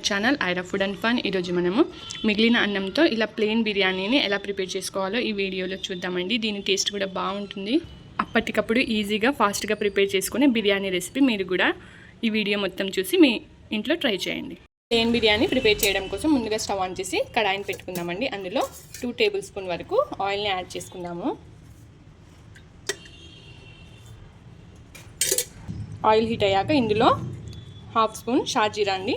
Channel Aira food and fun. ఈరోజు మనము మిగిలిన అన్నంతో ఇలా ప్లెయిన్ బిర్యానీని ఎలా ప్రిపేర్ చేసుకోవాలో ఈ వీడియోలో చూద్దామండి. దీని టేస్ట్ కూడా బాగుంటుంది. అప్పటికప్పుడు ఈజీగా ఫాస్ట్గా ప్రిపేర్ చేసుకునే బిర్యానీ రెసిపీ మీరు కూడా ఈ వీడియో మొత్తం చూసి మీ ఇంట్లో ట్రై చేయండి. ప్లెయిన్ బిర్యానీ ప్రిపేర్ చేయడం కోసం ముందుగా స్టవ్ ఆన్ చేసి కడాయిని పెట్టుకుందామండి. అందులో 2 టేబుల్ స్పూన్ వరకు ఆయిల్ని యాడ్ చేసుకుందాము. ఆయిల్ హీట్ అయ్యాక ఇందులో 1/2 స్పూన్ షాజీరా అండి,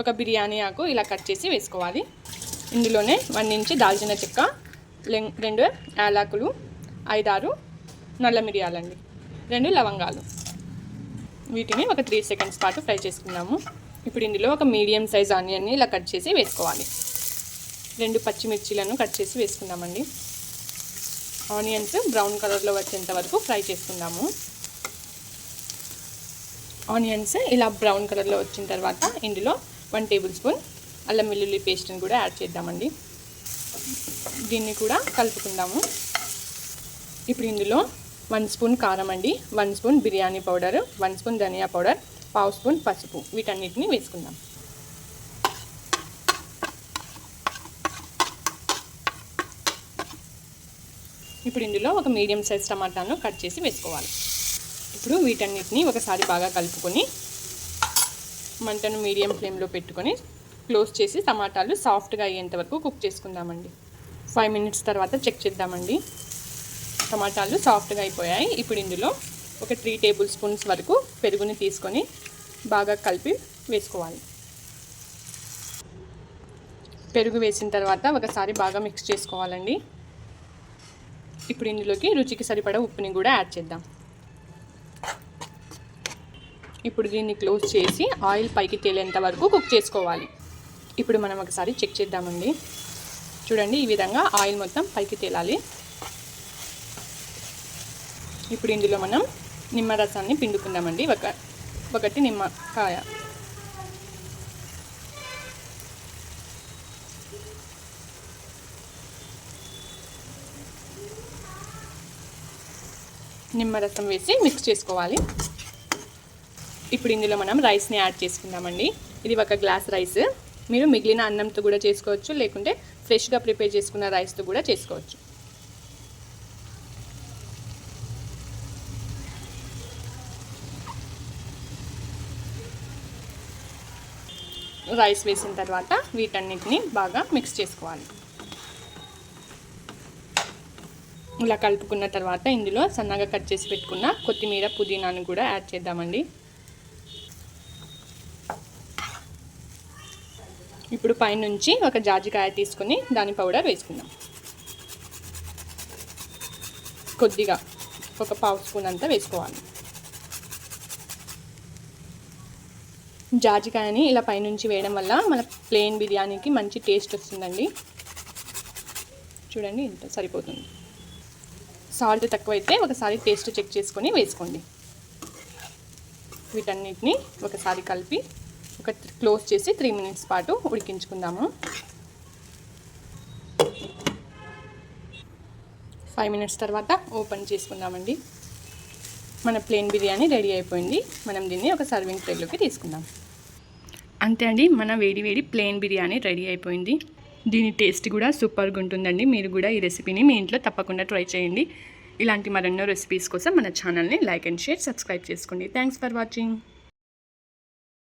ఒక బిర్యానీ ఆకు ఇలా కట్ చేసి వేసుకోవాలి. ఇందులోనే 1 ఇంచ్ దాల్చిన చెక్క, 2 యాలకులు, 5-6 నల్ల మిరియాలండి, 2 లవంగాలు. వీటిని ఒక 3 సెకండ్స్ పాటు ఫ్రై చేసుకుందాము. ఇప్పుడు ఇందులో ఒక మీడియం సైజ్ ఆనియన్ని ఇలా కట్ చేసి వేసుకోవాలి. 2 పచ్చిమిర్చీలను కట్ చేసి వేసుకుందామండి. ఆనియన్స్ బ్రౌన్ కలర్లో వచ్చేంత వరకు ఫ్రై చేసుకుందాము. ఆనియన్స్ ఇలా బ్రౌన్ కలర్లో వచ్చిన తర్వాత ఇందులో 1 టేబుల్ స్పూన్ అల్లం వెల్లుల్లి పేస్ట్ని కూడా యాడ్ చేద్దామండి. దీన్ని కూడా కలుపుకుందాము. ఇప్పుడు ఇందులో 1 స్పూన్ కారం అండి, 1 స్పూన్ బిర్యానీ పౌడర్, 1 స్పూన్ ధనియా పౌడర్, 1/2 స్పూన్ పసుపు, వీటన్నిటిని వేసుకుందాం. ఇప్పుడు ఇందులో ఒక మీడియం సైజ్ టమాటాను కట్ చేసి వేసుకోవాలి. ఇప్పుడు వీటన్నిటిని ఒకసారి బాగా కలుపుకొని మంటను మీడియం ఫ్లేమ్లో పెట్టుకొని క్లోజ్ చేసి టమాటాలు సాఫ్ట్గా అయ్యేంత వరకు కుక్ చేసుకుందామండి. 5 మినిట్స్ తర్వాత చెక్ చేద్దామండి. టమాటాలు సాఫ్ట్గా అయిపోయాయి. ఇప్పుడు ఇందులో ఒక 3 టేబుల్ స్పూన్స్ వరకు పెరుగుని తీసుకొని బాగా కలిపి వేసుకోవాలి. పెరుగు వేసిన తర్వాత ఒకసారి బాగా మిక్స్ చేసుకోవాలండి. ఇప్పుడు ఇందులోకి రుచికి సరిపడా ఉప్పుని కూడా యాడ్ చేద్దాం. ఇప్పుడు దీన్ని క్లోజ్ చేసి ఆయిల్ పైకి తేలేంత వరకు కుక్ చేసుకోవాలి. ఇప్పుడు మనం ఒకసారి చెక్ చేద్దామండి. చూడండి, ఈ విధంగా ఆయిల్ మొత్తం పైకి తేలాలి. ఇప్పుడు ఇందులో మనం నిమ్మరసాన్ని పిండుకుందామండి. ఒకటి నిమ్మకాయ. నిమ్మరసం వేసి మిక్స్ చేసుకోవాలి. ఇప్పుడు ఇందులో మనం రైస్ని యాడ్ చేసుకుందామండి. ఇది 1 గ్లాస్ రైస్. మీరు మిగిలిన అన్నంతో కూడా చేసుకోవచ్చు, లేకుంటే ఫ్రెష్గా ప్రిపేర్ చేసుకున్న రైస్తో కూడా చేసుకోవచ్చు. రైస్ వేసిన తర్వాత వీటన్నిటిని బాగా మిక్స్ చేసుకోవాలి. ఇలా కలుపుకున్న తర్వాత ఇందులో సన్నగా కట్ చేసి పెట్టుకున్న కొత్తిమీర, పుదీనాను కూడా యాడ్ చేద్దామండి. ఇప్పుడు పైనుంచి ఒక జాజికాయ తీసుకొని దాని పౌడర్ వేసుకుందాం. కొద్దిగా ఒక 1/2 స్పూన్ అంతా వేసుకోవాలి. జాజికాయని ఇలా పైనుంచి వేయడం వల్ల మన ప్లెయిన్ బిర్యానీకి మంచి టేస్ట్ వస్తుందండి. చూడండి, ఇంత సరిపోతుంది. సాల్ట్ తక్కువైతే ఒకసారి టేస్ట్ చెక్ చేసుకొని వేసుకోండి. వీటన్నిటిని ఒకసారి కలిపి క్లోజ్ చేసి 3 మినిట్స్ పాటు ఉడికించుకుందాము. 5 మినిట్స్ తర్వాత ఓపెన్ చేసుకుందామండి. మన ప్లెయిన్ బిర్యానీ రెడీ అయిపోయింది. మనం దీన్ని ఒక సర్వింగ్ ప్లేట్లోకి తీసుకుందాం. అంతే అండి, మన వేడి వేడి ప్లెయిన్ బిర్యానీ రెడీ అయిపోయింది. దీని టేస్ట్ కూడా సూపర్గా ఉంటుందండి. మీరు కూడా ఈ రెసిపీని మీ ఇంట్లో తప్పకుండా ట్రై చేయండి. ఇలాంటి మరెన్నో రెసిపీస్ కోసం మన ఛానల్ని లైక్ అండ్ షేర్, సబ్స్క్రైబ్ చేసుకోండి. Thanks for watching.